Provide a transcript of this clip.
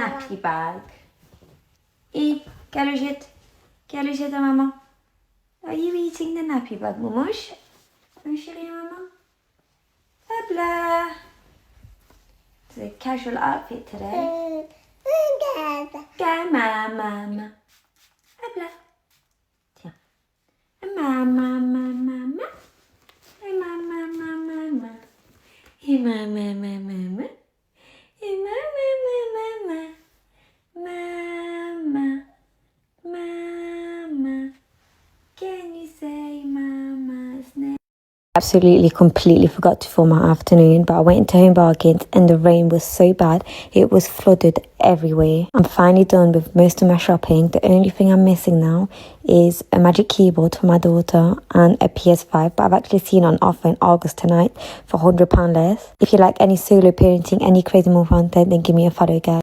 nappy bag. Eve, get her shit. Get her shit, Mama. Are you eating the nappy bag, Mumush? Let me show you, Mama. Blah. It's a casual outfit today. Go, Mama. Blah. Tiens. Mama. Hey, Mama. Hey, Mama. Hey, Mama. Mama. Can you say Mama's name? Absolutely, completely forgot to film my afternoon, but I went into Home Bargains and the rain was so bad, it was flooded everywhere. I'm finally done with most of my shopping. The only thing I'm missing now is a Magic Keyboard for my daughter and a PS5, but I've actually seen it on offer in August tonight for £100 less. If you like any solo parenting, any crazy move content, then give me a follow, guys.